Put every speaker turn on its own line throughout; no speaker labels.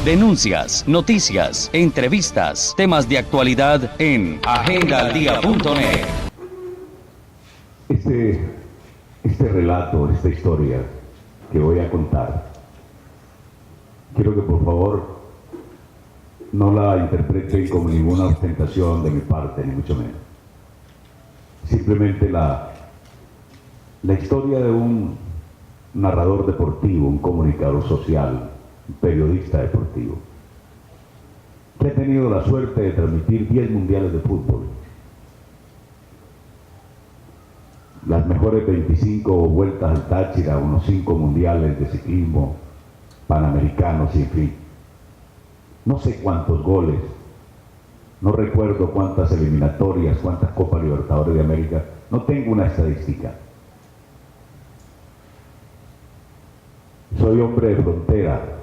denuncias, noticias, entrevistas, temas de actualidad en agendaldia.net.
Este relato, esta historia que voy a contar, quiero que por favor no la interpreten como ninguna ostentación de mi parte, ni mucho menos. Simplemente la historia de un narrador deportivo, un comunicador social, un periodista deportivo, que ha tenido la suerte de transmitir 10 mundiales de fútbol, las mejores 25 vueltas al Táchira, unos 5 mundiales de ciclismo, panamericanos, y en fin. No sé cuántos goles, no recuerdo cuántas eliminatorias, cuántas Copas Libertadores de América, no tengo una estadística. Soy hombre de frontera,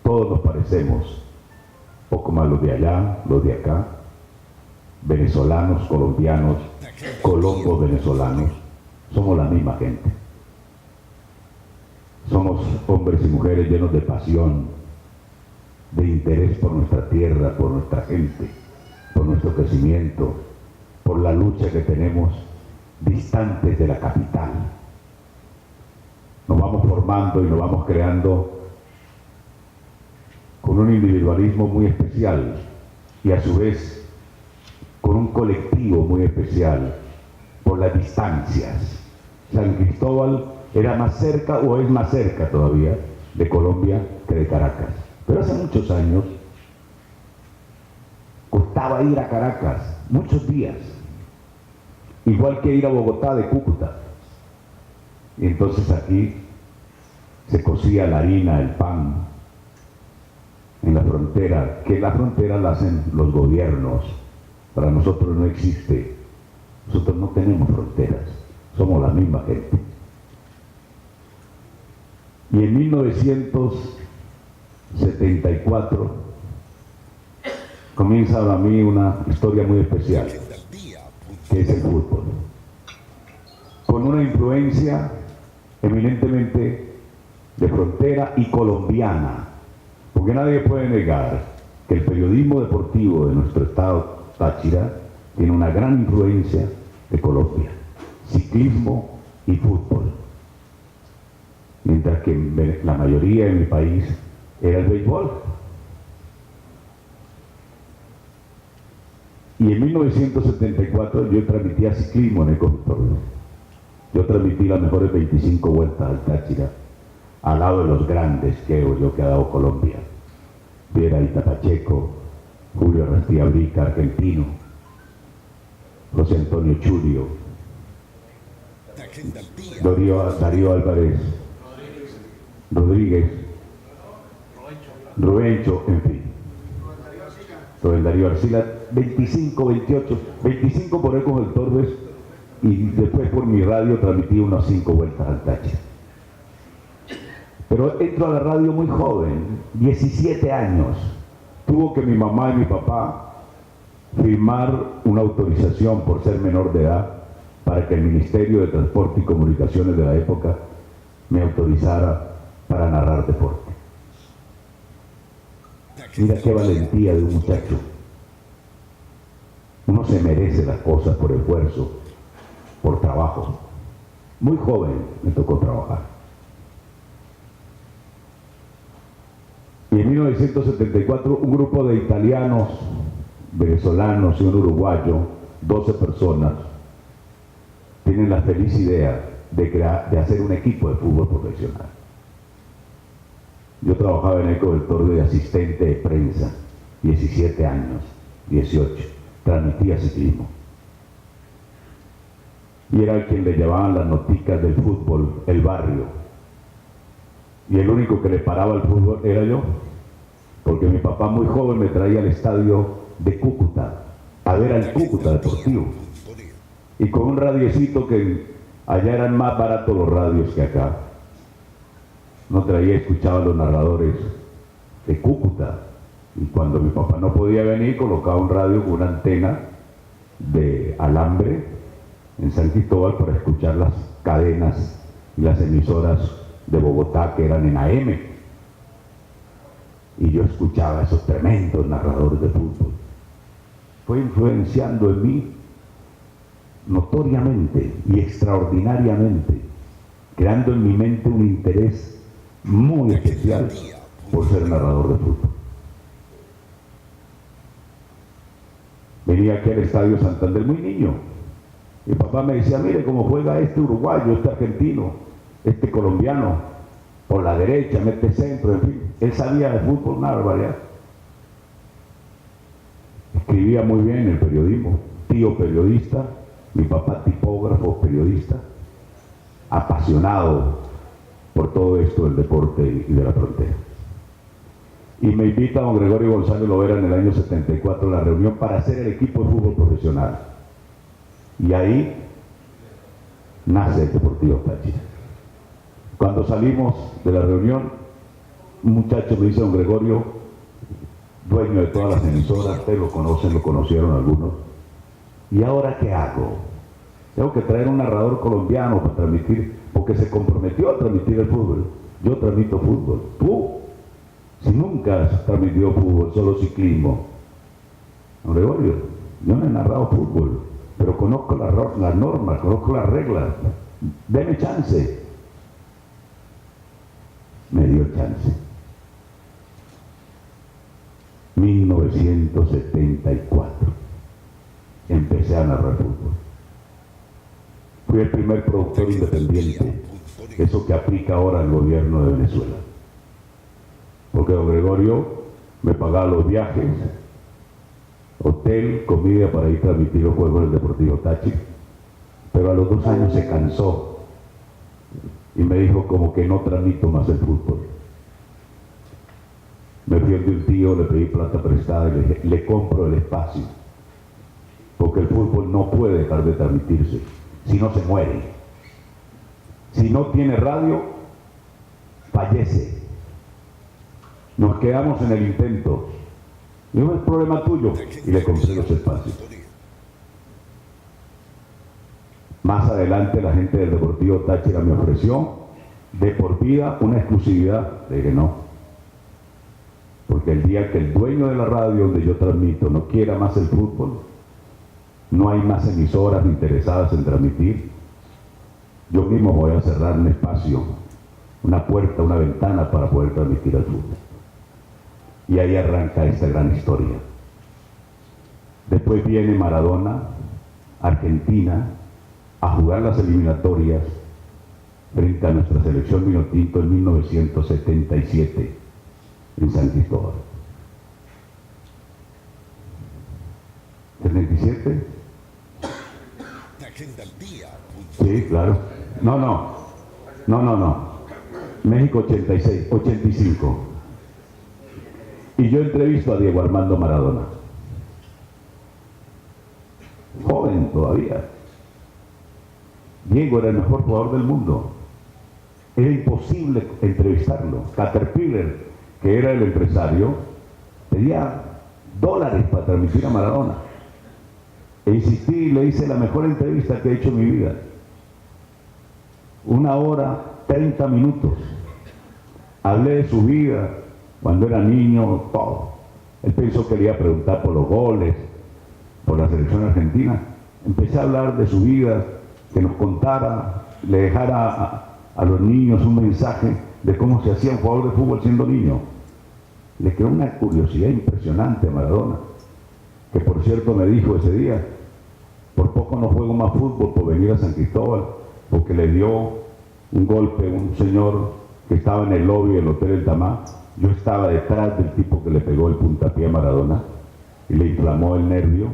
todos nos parecemos, poco más los de allá, los de acá, venezolanos, colombianos, colombos venezolanos, somos la misma gente. Somos hombres y mujeres llenos de pasión, de interés por nuestra tierra, por nuestra gente, por nuestro crecimiento, por la lucha que tenemos distantes de la capital. Nos vamos formando y nos vamos creando con un individualismo muy especial y a su vez con un colectivo muy especial por las distancias. San Cristóbal era más cerca, o es más cerca todavía, de Colombia que de Caracas. Pero hace muchos años costaba ir a Caracas, muchos días, igual que ir a Bogotá de Cúcuta. Y entonces aquí se cocía la harina, el pan, en la frontera, que la frontera la hacen los gobiernos. Para nosotros no existe, nosotros no tenemos fronteras, somos la misma gente. Y en 1974 comienza para mí una historia muy especial, que es el fútbol, con una influencia eminentemente de frontera y colombiana, porque nadie puede negar que el periodismo deportivo de nuestro estado Táchira tiene una gran influencia de Colombia, ciclismo y fútbol, mientras que la mayoría de mi país era el béisbol. Y en 1974 yo transmitía ciclismo en Ecotorno. Yo transmití las mejores 25 vueltas al Táchira, al lado de los grandes que ha dado Colombia. Viera Itapacheco, Julio Rastilla Brica, argentino, José Antonio Churio, Darío Álvarez, Rodríguez, Rubencho, en fin. Rubén Darío Arcila, 25, 28, 25 por Ecos del Torbes, y después por mi radio transmití unas 5 vueltas al Táchira. Pero entro a la radio muy joven, 17 años. Tuvo que mi mamá y mi papá firmar una autorización por ser menor de edad para que el Ministerio de Transporte y Comunicaciones de la época me autorizara para narrar deporte. Mira qué valentía de un muchacho. Uno se merece las cosas por esfuerzo, por trabajo. Muy joven me tocó trabajar. Y en 1974 un grupo de italianos, venezolanos y un uruguayo, 12 personas, tienen la feliz idea de hacer un equipo de fútbol profesional. Yo trabajaba en Eco del Torbe de asistente de prensa, 17 años, 18, transmitía ciclismo. Y era el quien le llevaban las noticias del fútbol, el barrio. Y el único que le paraba el fútbol era yo, porque mi papá muy joven me traía al estadio de Cúcuta, a ver al Cúcuta Deportivo. Y con un radiecito que allá eran más baratos los radios que acá. No traía, escuchaba a los narradores de Cúcuta. Y cuando mi papá no podía venir, colocaba un radio con una antena de alambre en San Cristóbal para escuchar las cadenas y las emisoras de Bogotá que eran en AM. y yo escuchaba a esos tremendos narradores de fútbol. Fue influenciando en mí notoriamente y extraordinariamente, creando en mi mente un interés muy especial por ser narrador de fútbol. Venía aquí al Estadio Santander muy niño. Mi papá me decía, mire cómo juega este uruguayo, este argentino, este colombiano, por la derecha, mete centro, en fin. Él sabía de fútbol una barbaridad. Escribía muy bien en el periodismo, tío periodista, mi papá tipógrafo, periodista, apasionado por todo esto del deporte y de la frontera. Y me invita a don Gregorio González Lovera en el año 74 a la reunión para hacer el equipo de fútbol profesional. Y ahí nace el Deportivo Táchira. Cuando salimos de la reunión, un muchacho me dice, don Gregorio, dueño de todas las emisoras, ustedes lo conocen, lo conocieron algunos, ¿y ahora qué hago? Tengo que traer un narrador colombiano para transmitir, porque se comprometió a transmitir el fútbol. Yo transmito fútbol. Tú, si nunca has transmitido fútbol, solo ciclismo. Don Gregorio, yo no he narrado fútbol, pero conozco las normas, conozco las reglas. Deme chance. Me dio chance. 1974. Empecé a narrar fútbol. Fui el primer productor independiente, eso que aplica ahora el gobierno de Venezuela. Porque don Gregorio me pagaba los viajes, hotel, comida para ir a transmitir los juegos del Deportivo Táchira. Pero a los 2 años se cansó y me dijo como que no transmito más el fútbol. Me fui de un tío, le pedí plata prestada y le dije, le compro el espacio. Porque el fútbol no puede dejar de transmitirse, si no se muere. Si no tiene radio, fallece. Nos quedamos en el intento. No es problema tuyo. Y le compré los espacios. Más adelante la gente del Deportivo Táchira me ofreció de por vida una exclusividad. Le dije no. Porque el día que el dueño de la radio donde yo transmito no quiera más el fútbol, no hay más emisoras interesadas en transmitir, yo mismo voy a cerrar un espacio, una puerta, una ventana para poder transmitir el fútbol. Y ahí arranca esta gran historia. Después viene Maradona, Argentina, a jugar las eliminatorias frente a nuestra selección vinotinto en 1977 en San Cristóbal. ¿77? Sí, claro. No. México 86, 85. Y yo entrevisto a Diego Armando Maradona. Joven todavía. Diego era el mejor jugador del mundo. Era imposible entrevistarlo. Caterpillar, que era el empresario, pedía $, para transmitir a Maradona. E insistí y le hice la mejor entrevista que he hecho en mi vida. 1 hora, 30 minutos. Hablé de su vida, cuando era niño, todo. Él pensó que le iba a preguntar por los goles, por la selección argentina. Empecé a hablar de su vida, que nos contara, le dejara a los niños un mensaje de cómo se hacía un jugador de fútbol siendo niño. Le quedó una curiosidad impresionante a Maradona, que por cierto me dijo ese día, por poco no juego más fútbol por venir a San Cristóbal, porque le dio un golpe a un señor que estaba en el lobby del Hotel El Tamá. Yo estaba detrás del tipo que le pegó el puntapié a Maradona y le inflamó el nervio,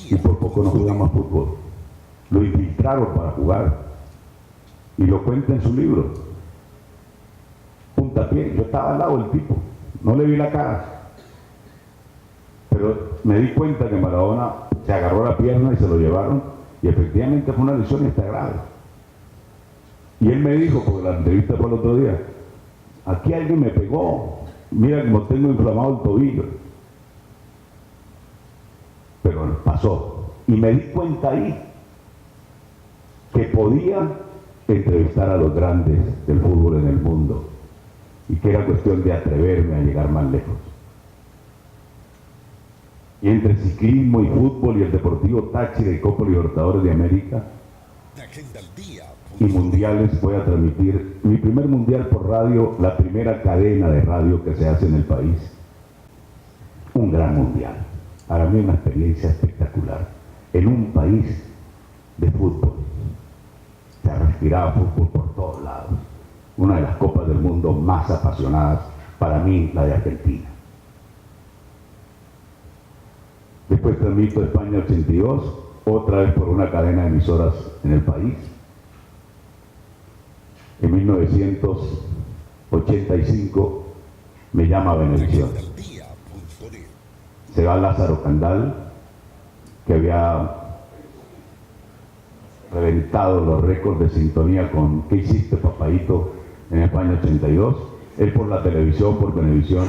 y por poco no juega más fútbol. Lo infiltraron para jugar y lo cuenta en su libro. Puntapié, yo estaba al lado del tipo, no le vi la cara, pero me di cuenta que Maradona se agarró la pierna y se lo llevaron, y efectivamente fue una lesión y está grave. Y él me dijo, porque la entrevista fue el otro día, aquí alguien me pegó, mira cómo tengo inflamado el tobillo. Pero pasó, y me di cuenta ahí que podía entrevistar a los grandes del fútbol en el mundo. y que era cuestión de atreverme a llegar más lejos. Y entre ciclismo y fútbol y el Deportivo Táchira y Copa Libertadores de América y mundiales, voy a transmitir mi primer mundial por radio, la primera cadena de radio que se hace en el país. Un gran mundial, para mí una experiencia espectacular, en un país de fútbol. Se respiraba fútbol por todos lados. Una de las copas del mundo más apasionadas, para mí, la de Argentina. Después transmito España 82, otra vez por una cadena de emisoras en el país. En 1985 me llama Venevisión. Se va Lázaro Candal, que había reventado los récords de sintonía con ¿Qué hiciste, papaíto?, en España 82. Él por la televisión, por Venevisión.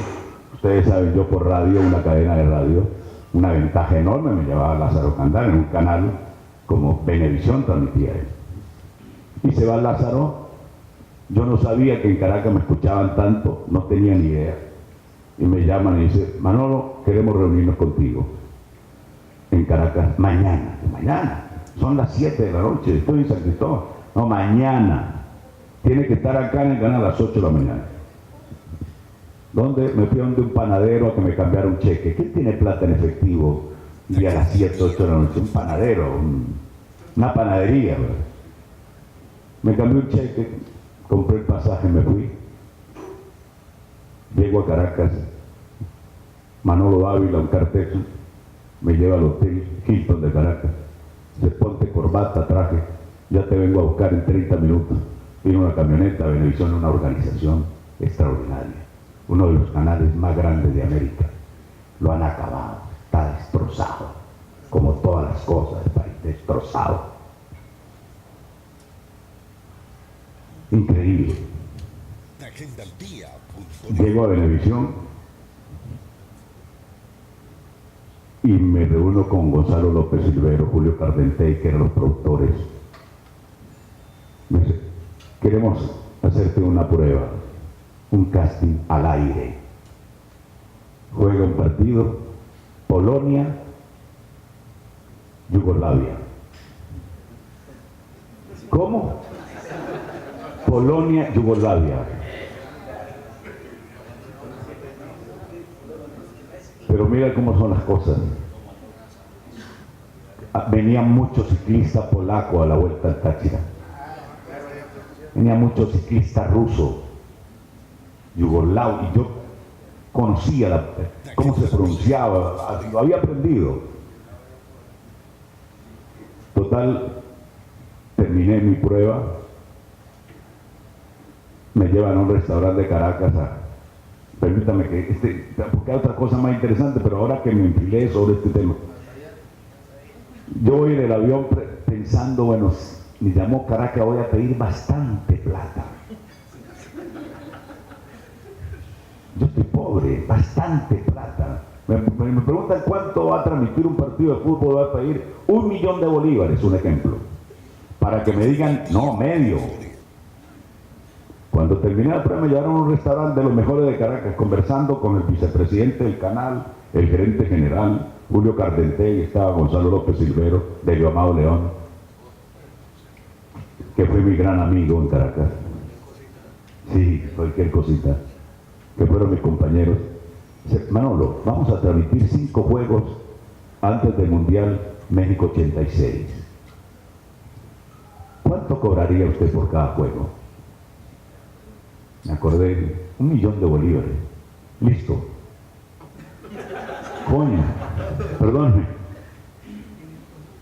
Ustedes saben, yo por radio, una cadena de radio, una ventaja enorme, me llevaba Lázaro Candal en un canal como Venevisión transmitía él. Y se va Lázaro. Yo no sabía que en Caracas me escuchaban tanto, no tenía ni idea. Y me llaman y dicen: Manolo, queremos reunirnos contigo en Caracas mañana. Mañana, son las 7 de la noche, estoy en San Cristóbal. No, mañana. Tiene que estar acá en el canal a las 8 de la mañana. ¿Dónde? Me fui a donde un panadero a que me cambiara un cheque. ¿Quién tiene plata en efectivo y a las 7, 8 de la noche? Un panadero, una panadería, ¿verdad? Me cambié un cheque, compré el pasaje, me fui. Llego a Caracas, Manolo Ávila, un cartel, me lleva al hotel Hilton de Caracas. Se ponte corbata, traje, ya te vengo a buscar en 30 minutos. Vino una camioneta, Venevisión, una organización extraordinaria. Uno de los canales más grandes de América. Lo han acabado, está destrozado, como todas las cosas del país, destrozado. Increíble. Llego a Venevisión y me reúno con Gonzalo López Silvero, Julio Cardentey, que eran los productores. Me dice: queremos hacerte una prueba, un casting al aire. Juega un partido, Polonia, Yugoslavia. ¿Cómo? Polonia, Yugoslavia. Pero mira cómo son las cosas. Venía mucho ciclista polaco a la Vuelta al Táchira. Venía mucho ciclista ruso, yugoslavo, y yo conocía cómo se pronunciaba, lo había aprendido. Total, terminé mi prueba, me llevan a un restaurante de Caracas permítame que porque hay otra cosa más interesante, pero ahora que me enfilé sobre este tema, yo voy en el avión pensando, bueno, me llamó Caracas, voy a pedir bastante plata. Yo estoy pobre, bastante plata. Me preguntan cuánto va a transmitir un partido de fútbol, voy a pedir 1 millón de bolívares, un ejemplo, para que me digan, no, medio. Cuando terminé la prueba me llevaron a un restaurante de los mejores de Caracas, conversando con el vicepresidente del canal, el gerente general, Julio Cardentey, estaba Gonzalo López Silvero, Delio Amado León, que fue mi gran amigo en Caracas. Sí, cualquier cosita, que fueron mis compañeros. Dice: Manolo, vamos a transmitir 5 juegos antes del Mundial México 86. ¿Cuánto cobraría usted por cada juego? Me acordé, 1 millón de bolívares. Listo. Coño, perdóneme.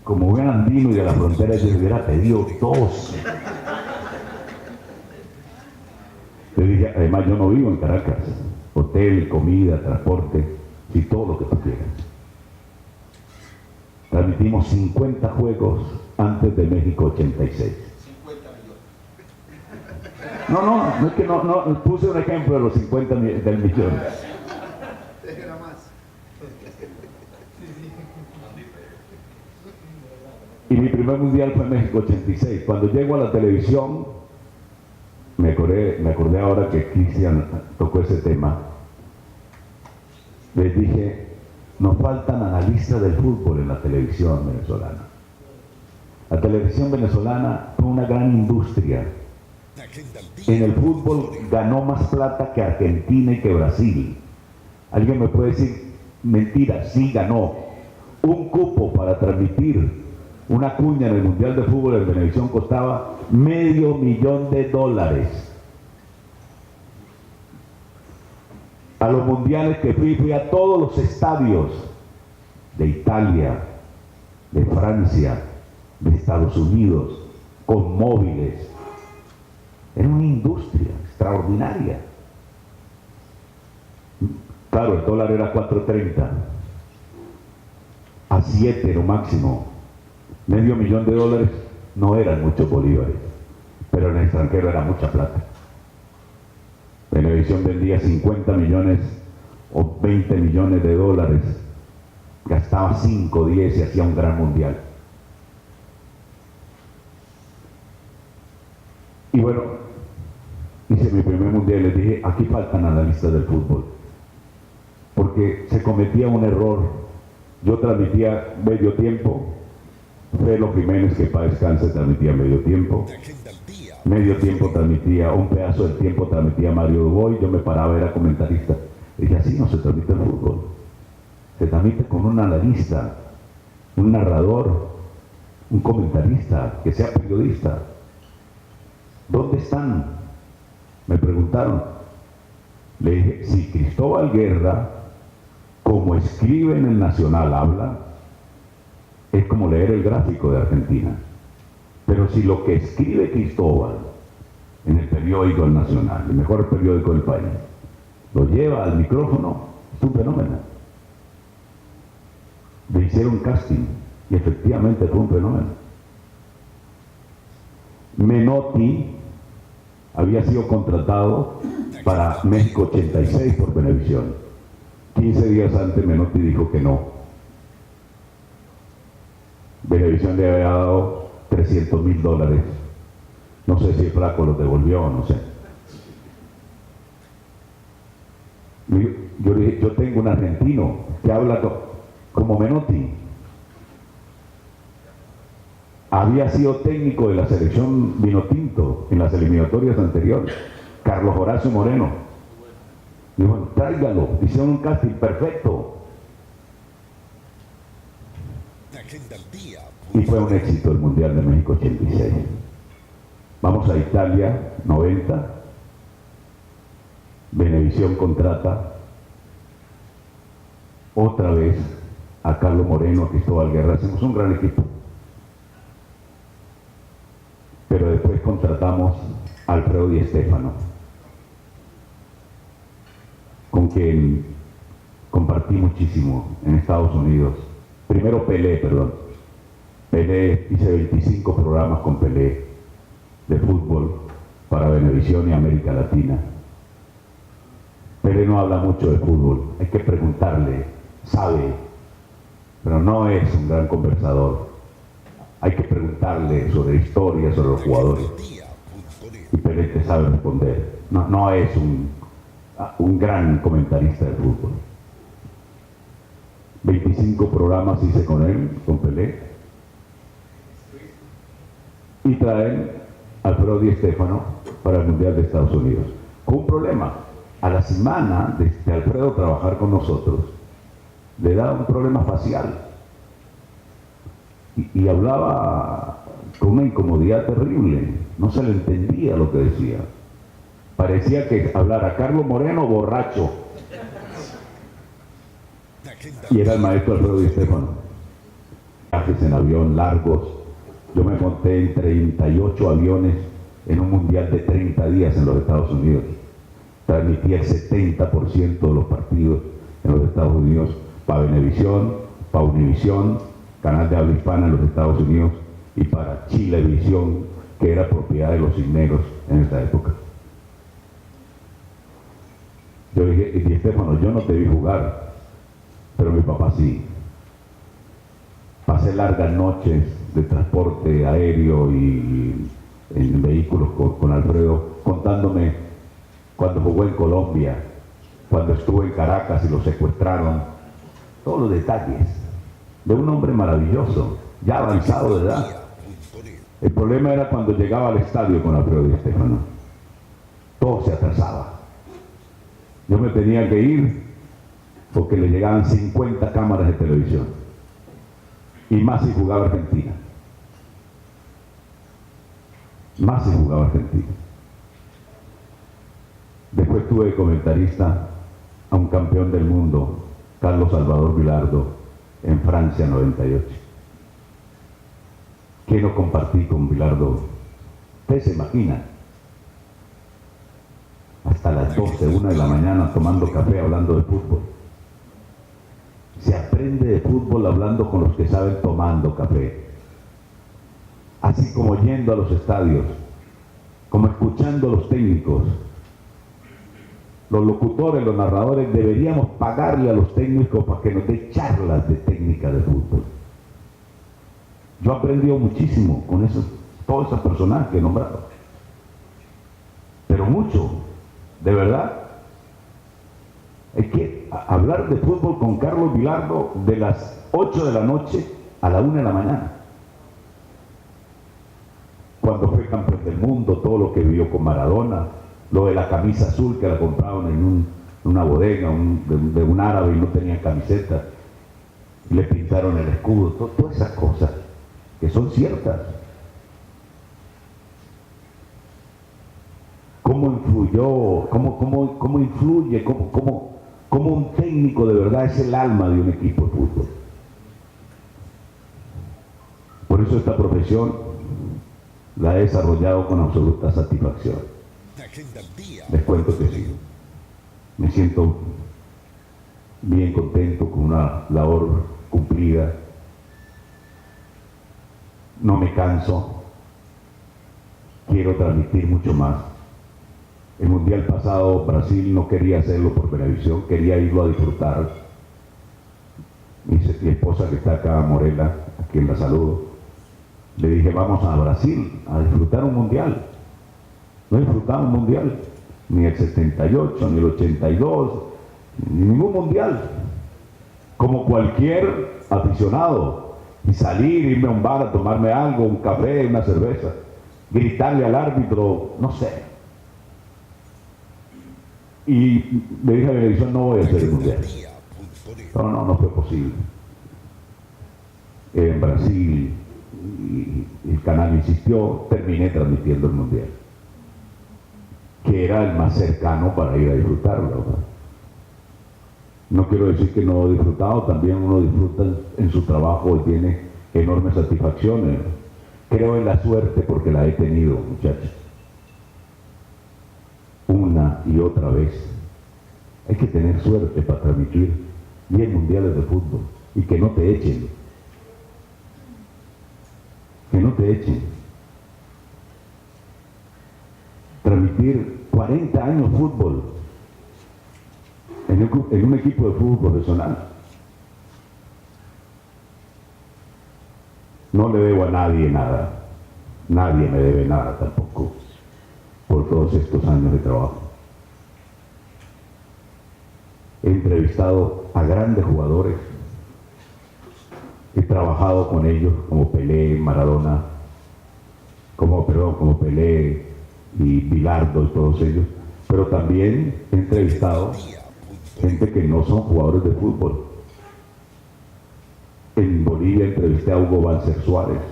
Como buen andino y de la frontera, yo le hubiera pedido 2. Le dije, además yo no vivo en Caracas. Hotel, comida, transporte y todo lo que tú quieras. Transmitimos 50 juegos antes de México 86. No es que no, puse un ejemplo de los 50 del millón. Y mi primer mundial fue en México 86. Cuando llego a la televisión, me acordé ahora que Cristian tocó ese tema. Les dije, nos faltan analistas del fútbol en la televisión venezolana. La televisión venezolana fue una gran industria. En el fútbol ganó más plata que Argentina y que Brasil. ¿Alguien me puede decir mentira? Sí ganó. Un cupo para transmitir una cuña en el Mundial de Fútbol en Venevisión costaba $500,000. A los mundiales que fui a todos los estadios de Italia, de Francia, de Estados Unidos, con móviles. Era una industria extraordinaria. Claro, el dólar era 4.30, a 7 lo máximo. $500,000 no eran muchos bolívares, pero en el extranjero era mucha plata. Venevisión vendía 50 millones o 20 millones de dólares, gastaba 5, 10 y hacía un gran mundial. Y bueno, hice mi primer mundial y les dije, aquí faltan analistas del fútbol, porque se cometía un error. Yo transmitía medio tiempo, Felo Jiménez, que para descanse, transmitía medio tiempo transmitía, un pedazo del tiempo transmitía Mario Dubois, yo me paraba, era comentarista. Y dije, así no se transmite el fútbol, se transmite con un analista, un narrador, un comentarista, que sea periodista. ¿Dónde están? Me preguntaron. Le dije, si Cristóbal Guerra, como escribe en el Nacional, habla, es como leer el gráfico de Argentina. Pero si lo que escribe Cristóbal en el periódico El Nacional, el mejor periódico del país, lo lleva al micrófono, es un fenómeno. Le hicieron casting y efectivamente fue un fenómeno. Menotti había sido contratado para México 86 por Venevisión. 15 días antes Menotti dijo que no. Venevisión le había dado $300,000. No sé si el flaco los devolvió o no sé. Yo le dije, yo tengo un argentino que habla como Menotti. Había sido técnico de la selección Vinotinto en las eliminatorias anteriores, Carlos Horacio Moreno. Y bueno, tráigalo, hicieron un casting perfecto. Y fue un éxito el Mundial de México 86. Vamos a Italia, 90. Venevisión contrata otra vez a Carlos Moreno, a Cristóbal Guerra. Hacemos un gran equipo. Pero después contratamos a Alfredo Di Stéfano, con quien compartí muchísimo en Estados Unidos. Primero Pelé, hice 25 programas con Pelé de fútbol para Venevisión y América Latina. Pelé no habla mucho de fútbol, hay que preguntarle, sabe, pero no es un gran conversador. Hay que preguntarle sobre historia, sobre los jugadores. Y Pelé te sabe responder. No es un gran comentarista de fútbol. 25 programas hice con él, con Pelé. Y traen a Alfredo Di Stéfano para el Mundial de Estados Unidos. Con un problema. A la semana de Alfredo trabajar con nosotros, le da un problema facial. Y hablaba con una incomodidad terrible, no se le entendía lo que decía. Parecía que hablara Carlos Moreno borracho. Y era el maestro Alfredo Di Stéfano. Viajes en avión largos. Yo me monté en 38 aviones en un mundial de 30 días en los Estados Unidos. Transmitía el 70% de los partidos en los Estados Unidos para Venevisión, para Univisión, canal de habla hispana en los Estados Unidos, y para Chilevisión, que era propiedad de los Cisneros en esa época. Yo dije, Di Stéfano, yo no te vi jugar, pero mi papá sí. Pasé largas noches de transporte aéreo y en vehículos con Alfredo, contándome cuando jugó en Colombia, cuando estuvo en Caracas y lo secuestraron, todos los detalles de un hombre maravilloso, ya avanzado de edad. El problema era cuando llegaba al estadio con Alfredo Di Stéfano. Todo se atrasaba. Yo me tenía que ir porque le llegaban 50 cámaras de televisión. Y más si jugaba Argentina. Más si jugaba Argentina. Después tuve de comentarista a un campeón del mundo, Carlos Salvador Vilardo, en Francia 98. ¿Qué no compartí con Vilardo? Ustedes se imaginan, hasta las 12, 1 de la mañana tomando café hablando de fútbol. Se aprende de fútbol hablando con los que saben tomando café. Así como yendo a los estadios, como escuchando a los técnicos. Los locutores, los narradores, deberíamos pagarle a los técnicos para que nos dé charlas de técnica de fútbol. Yo he aprendido muchísimo con todos esos personajes que he nombrado. Pero mucho, de verdad. Hay que hablar de fútbol con Carlos Vilardo de las 8 de la noche a la 1 de la mañana. Cuando fue campeón del mundo, todo lo que vivió con Maradona, lo de la camisa azul que la compraban en una bodega de un árabe y no tenían camiseta, y le pintaron el escudo, todas esas cosas que son ciertas. ¿Cómo influyó, cómo influye, cómo un técnico de verdad es el alma de un equipo de fútbol? Por eso esta profesión la he desarrollado con absoluta satisfacción. Les cuento que sí, me siento bien contento con una labor cumplida, no me canso, quiero transmitir mucho más. El mundial pasado Brasil no quería hacerlo por televisión, quería irlo a disfrutar. Mi esposa que está acá, Morela, a quien la saludo, le dije, vamos a Brasil a disfrutar un mundial. No he disfrutado un mundial, ni el 78, ni el 82, ni ningún mundial. Como cualquier aficionado, y salir, irme a un bar a tomarme algo, un café, una cerveza, gritarle al árbitro, no sé. Y le dije a la televisión, no voy a hacer el mundial. No fue posible. En Brasil, y el canal insistió, terminé transmitiendo el mundial, que era el más cercano para ir a disfrutarlo, ¿verdad? No quiero decir que no he disfrutado, también uno disfruta en su trabajo y tiene enormes satisfacciones. Creo en la suerte porque la he tenido, muchachos. Una y otra vez. Hay que tener suerte para transmitir bien mundiales de fútbol y que no te echen. Que no te echen. Transmitir 40 años fútbol en un equipo de fútbol profesional. No le debo a nadie nada. Nadie me debe nada tampoco por todos estos años de trabajo. He entrevistado a grandes jugadores. He trabajado con ellos como Pelé, Maradona, como Pelé y Bilardo y todos ellos. Pero también he entrevistado gente que no son jugadores de fútbol. En Bolivia entrevisté a Hugo Banzer Suárez,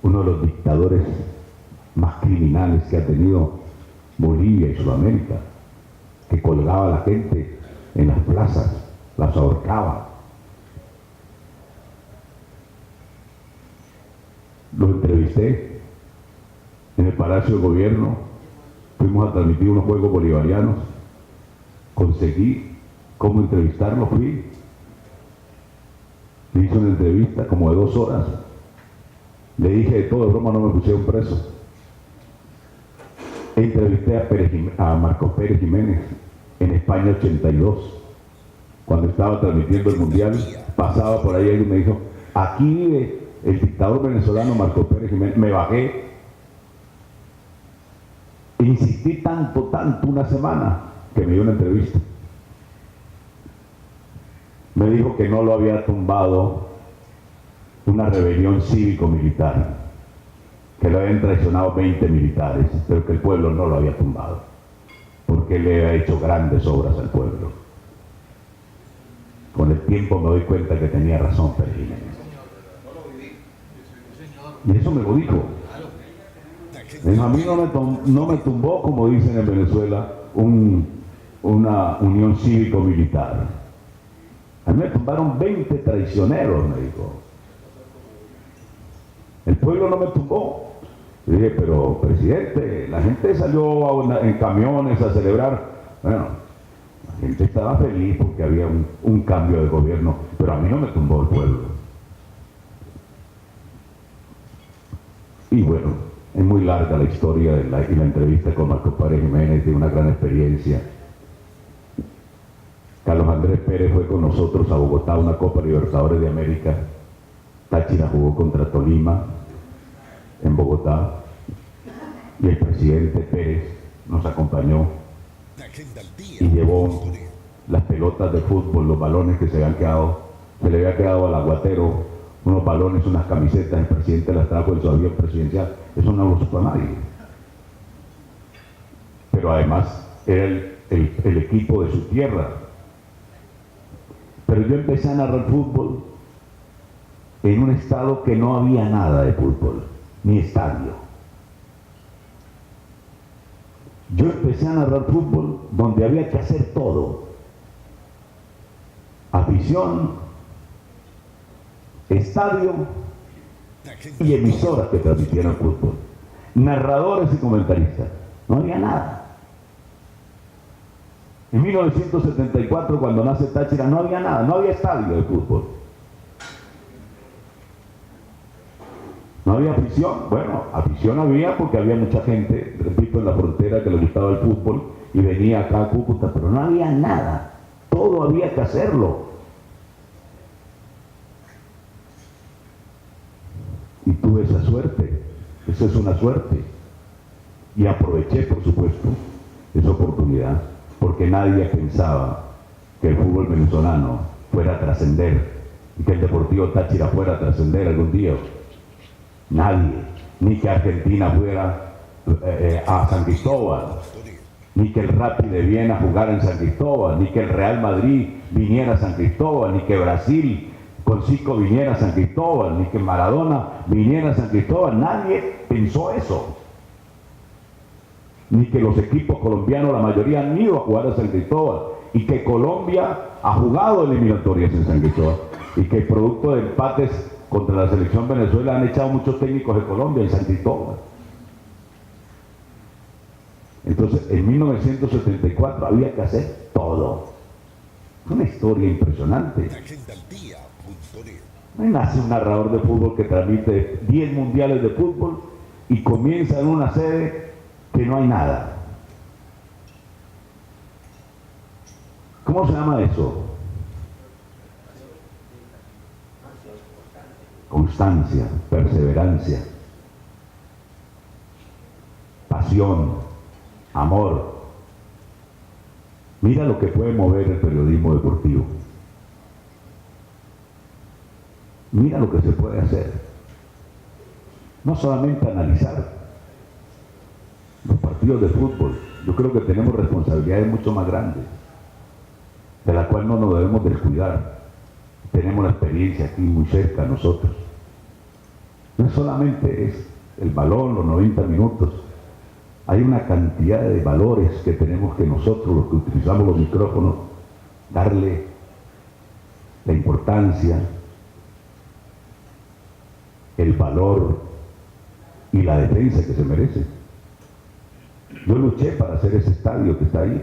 uno de los dictadores más criminales que ha tenido Bolivia y Sudamérica, que colgaba a la gente en las plazas, las ahorcaba. Lo entrevisté en el Palacio de Gobierno, fuimos a transmitir unos Juegos Bolivarianos, conseguí cómo entrevistarlo, fui, le hice una entrevista como de 2 horas, le dije de todo, de broma no me pusieron preso. Entrevisté a Marcos Pérez Jiménez en España 82, cuando estaba transmitiendo el mundial, pasaba por ahí y me dijo, aquí vive el dictador venezolano Marcos Pérez Jiménez. Me bajé insistí tanto, una semana, que me dio una entrevista. Me dijo que no lo había tumbado una rebelión cívico-militar, que lo habían traicionado 20 militares, pero que el pueblo no lo había tumbado, porque le había hecho grandes obras al pueblo. Con el tiempo me doy cuenta que tenía razón Pérez Jiménez. Y eso me lo dijo. A mí no me tumbó, como dicen en Venezuela, una unión cívico-militar. A mí me tumbaron 20 traicioneros, me dijo. El pueblo no me tumbó. Le dije, pero presidente, la gente salió en camiones a celebrar. Bueno, la gente estaba feliz porque había un cambio de gobierno, pero a mí no me tumbó el pueblo. Y bueno, es muy larga la historia y la entrevista con Marco Pérez Jiménez, de una gran experiencia. Carlos Andrés Pérez fue con nosotros a Bogotá a una Copa Libertadores de América. Táchira jugó contra Tolima en Bogotá y el presidente Pérez nos acompañó y llevó las pelotas de fútbol, los balones que se le había quedado al aguatero, unos balones, unas camisetas. El presidente las trajo en su avión presidencial. Eso no lo supo a nadie. Pero además era el equipo de su tierra. Pero yo empecé a narrar fútbol en un estado que no había nada de fútbol, ni estadio. Yo empecé a narrar fútbol donde había que hacer todo. Afición, estadio y emisoras que transmitieran fútbol. Narradores y comentaristas. No había nada. En 1974, cuando nace Táchira, no había nada, no había estadio de fútbol. No había afición. Bueno, afición había porque había mucha gente, repito, en la frontera que le gustaba el fútbol y venía acá a Cúcuta, pero no había nada. Todo había que hacerlo. Y tuve esa suerte. Esa es una suerte. Y aproveché, por supuesto, esa oportunidad, porque nadie pensaba que el fútbol venezolano fuera a trascender y que el Deportivo Táchira fuera a trascender algún día. Nadie. Ni que Argentina fuera a San Cristóbal, ni que el Rapid de Viena jugara en San Cristóbal, ni que el Real Madrid viniera a San Cristóbal, ni que Brasil con Zico viniera a San Cristóbal, ni que Maradona viniera a San Cristóbal. Nadie pensó eso. Ni que los equipos colombianos, la mayoría, han ido a jugar a San Cristóbal, y que Colombia ha jugado eliminatorias en San Cristóbal, y que producto de empates contra la selección Venezuela han echado muchos técnicos de Colombia en San Cristóbal. Entonces, en 1974 había que hacer todo. Fue una historia impresionante. No nace un narrador de fútbol que transmite 10 mundiales de fútbol y comienza en una sede que no hay nada. ¿Cómo se llama eso? Constancia, perseverancia, pasión, amor. Mira lo que puede mover el periodismo deportivo. Mira lo que se puede hacer. No solamente analizar los partidos de fútbol. Yo creo que tenemos responsabilidades mucho más grandes, de la cual no nos debemos descuidar. Tenemos la experiencia aquí muy cerca de nosotros. No solamente es el balón, los 90 minutos. Hay una cantidad de valores que tenemos que nosotros, los que utilizamos los micrófonos, darle la importancia, el valor y la defensa que se merece. Yo luché para hacer ese estadio que está ahí.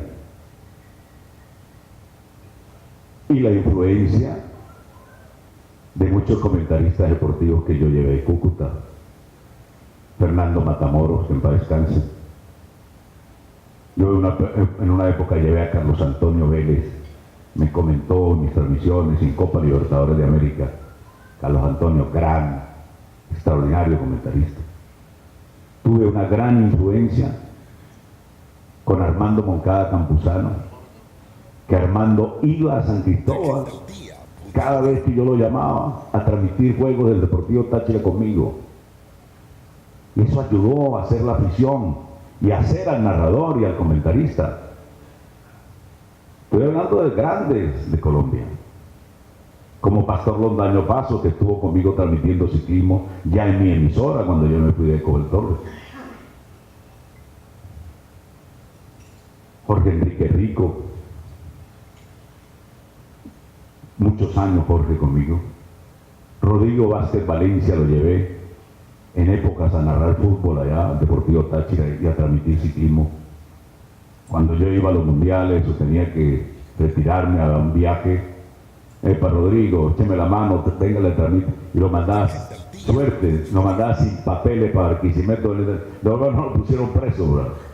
Y la influencia de muchos comentaristas deportivos que yo llevé a Cúcuta. Fernando Matamoros, que en paz descanse. Yo en una época llevé a Carlos Antonio Vélez, me comentó en mis transmisiones en Copa Libertadores de América. Carlos Antonio, gran, extraordinario comentarista. Tuve una gran influencia con Armando Moncada Campuzano, que Armando iba a San Cristóbal cada vez que yo lo llamaba a transmitir juegos del Deportivo Táchira conmigo. Y eso ayudó a hacer la afición y a hacer al narrador y al comentarista. Estoy hablando de grandes de Colombia, como Pastor Londaño Paso, que estuvo conmigo transmitiendo ciclismo ya en mi emisora cuando yo me fui de Cobertor. Jorge Enrique Rico, muchos años Jorge conmigo. Rodrigo Vázquez Valencia lo llevé en épocas a narrar fútbol allá al Deportivo Táchira y a transmitir ciclismo. Cuando yo iba a los mundiales o tenía que retirarme a un viaje, para Rodrigo, écheme la mano, tenga el transmito, y lo mandaba, suerte, lo mandaba sin papeles para Barquisimeto, luego no lo pusieron preso, bro.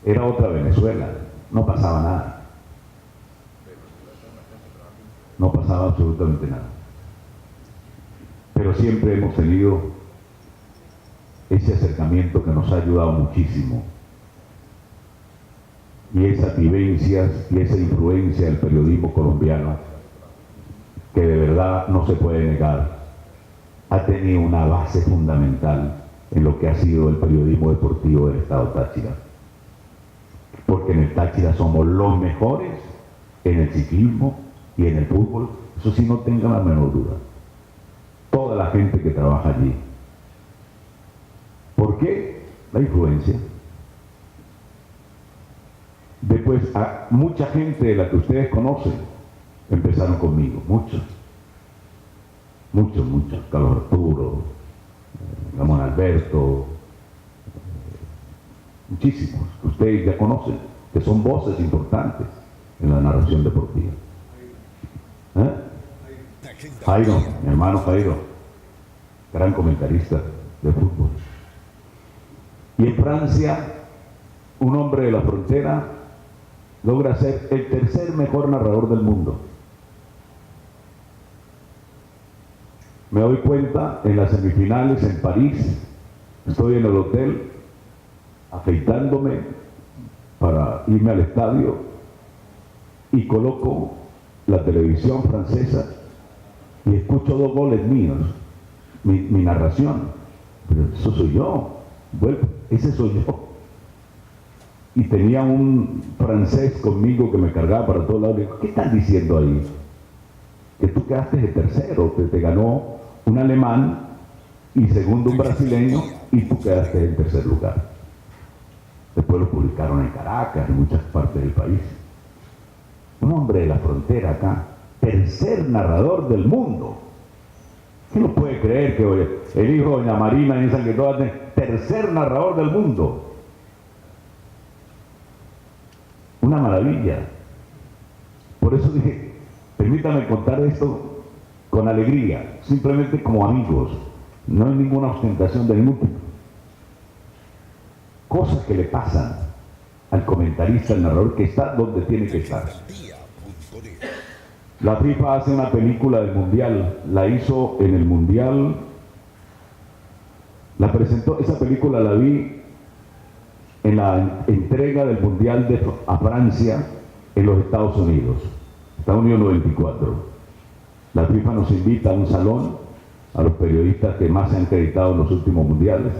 Era otra Venezuela, no pasaba nada. No pasaba absolutamente nada. Pero siempre hemos tenido ese acercamiento que nos ha ayudado muchísimo. Y esas vivencias y esa influencia del periodismo colombiano, que de verdad no se puede negar, ha tenido una base fundamental en lo que ha sido el periodismo deportivo del Estado Táchira. Porque en el Táchira somos los mejores en el ciclismo y en el fútbol, eso sí, no tengan la menor duda. Toda la gente que trabaja allí. ¿Por qué? La influencia. Después, a mucha gente de la que ustedes conocen empezaron conmigo, muchos. Carlos Arturo, Ramón Alberto, muchísimos que ustedes ya conocen, que son voces importantes en la narración deportiva. Jairo, mi hermano Jairo, gran comentarista de fútbol. Y en Francia, un hombre de la frontera logra ser el tercer mejor narrador del mundo. Me doy cuenta en las semifinales en París, estoy en el hotel afeitándome para irme al estadio y coloco la televisión francesa y escucho 2 goles míos, mi narración. Pero eso soy yo, bueno, ese soy yo. Y tenía un francés conmigo que me cargaba para todos lados. Digo, ¿qué están diciendo ahí? Que tú quedaste de tercero, que te ganó un alemán y segundo un brasileño y tú quedaste en tercer lugar. Después lo publicaron en Caracas, en muchas partes del país. Un hombre de la frontera acá, tercer narrador del mundo. ¿Quién no puede creer que el hijo de doña Marina en San Cristóbal es tercer narrador del mundo? Una maravilla. Por eso dije, permítame contar esto con alegría, simplemente como amigos, no hay ninguna ostentación de ningún tipo. Cosas que le pasan al comentarista, al narrador, que está donde tiene que estar. La FIFA hace una película del Mundial, la hizo en el Mundial, la presentó, esa película la vi en la entrega del Mundial a Francia en los Estados Unidos, Estados Unidos 94. La FIFA nos invita a un salón, a los periodistas que más se han acreditado en los últimos mundiales,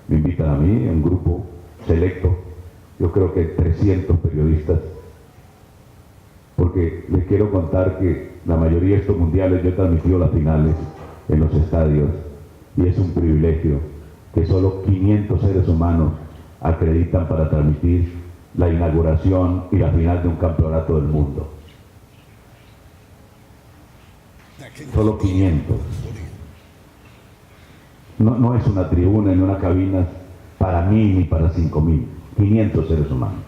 me invitan a mí, un grupo selecto, yo creo que 300 periodistas, porque les quiero contar que la mayoría de estos mundiales yo he transmitido las finales en los estadios y es un privilegio que solo 500 seres humanos acreditan para transmitir la inauguración y la final de un campeonato del mundo. Solo 500. No es una tribuna ni una cabina para 1000 ni para 5000. 500 seres humanos.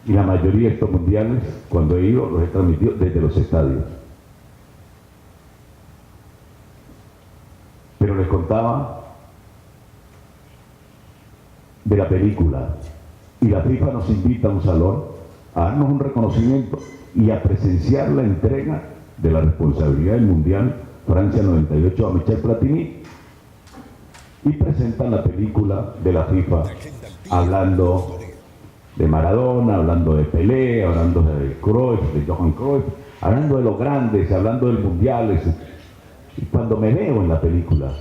Y la mayoría de estos mundiales, cuando he ido, los he transmitido desde los estadios. Pero les contaba de la película. Y la FIFA nos invita a un salón a darnos un reconocimiento y a presenciar la entrega de la responsabilidad del Mundial Francia 98 a Michel Platini, y presentan la película de la FIFA hablando de Maradona, hablando de Pelé, hablando de Cruyff, de Johan Cruyff, hablando de los grandes, hablando del mundial. Y cuando me veo en la película,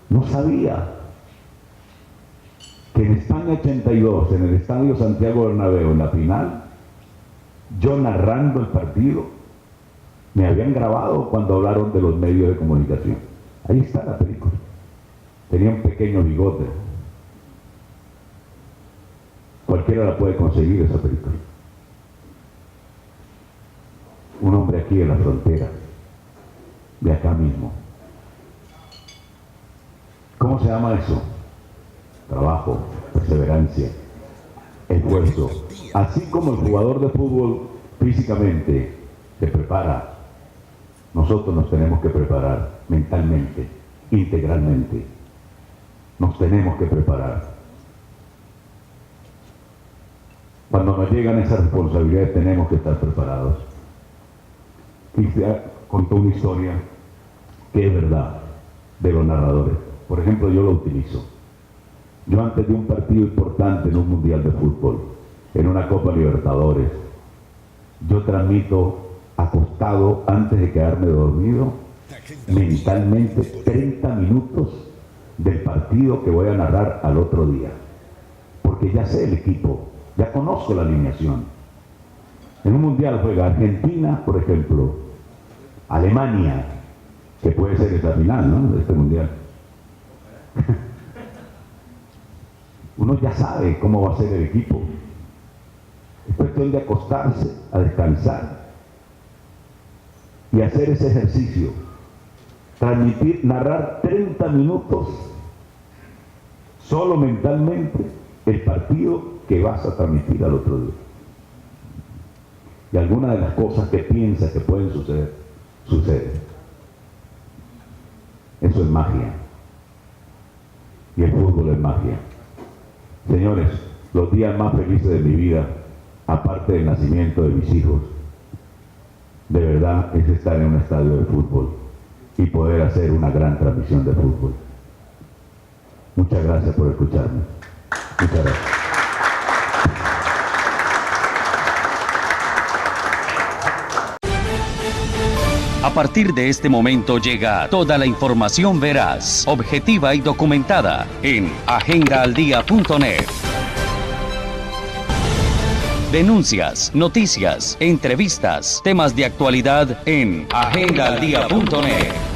no sabía que en España 82, en el Estadio Santiago Bernabéu, en la final, yo narrando el partido, me habían grabado cuando hablaron de los medios de comunicación. Ahí está la película. Tenía un pequeño bigote. Cualquiera la puede conseguir, esa película. Un hombre aquí en la frontera, de acá mismo. ¿Cómo se llama eso? Trabajo, perseverancia, esfuerzo. Así como el jugador de fútbol físicamente se prepara, nosotros nos tenemos que preparar mentalmente, integralmente. Nos tenemos que preparar. Cuando nos llegan esas responsabilidades tenemos que estar preparados. Cristian contó una historia que es verdad de los narradores. Por ejemplo, yo lo utilizo. Yo antes de un partido importante en un mundial de fútbol, en una Copa Libertadores, yo transmito acostado antes de quedarme dormido, mentalmente 30 minutos del partido que voy a narrar al otro día. Porque ya sé el equipo, ya conozco la alineación. En un mundial juega Argentina, por ejemplo, Alemania, que puede ser esta final, ¿no?, de este mundial. Uno ya sabe cómo va a ser el equipo. Es cuestión de acostarse a descansar y hacer ese ejercicio. Transmitir, narrar 30 minutos solo mentalmente el partido que vas a transmitir al otro día. Y algunas de las cosas que piensas que pueden suceder, suceden. Eso es magia. Y el fútbol es magia. Señores, los días más felices de mi vida, aparte del nacimiento de mis hijos, de verdad es estar en un estadio de fútbol y poder hacer una gran transmisión de fútbol. Muchas gracias por escucharme. Muchas gracias.
A partir de este momento llega toda la información veraz, objetiva y documentada en agendaaldia.net. Denuncias, noticias, entrevistas, temas de actualidad en agendaaldia.net.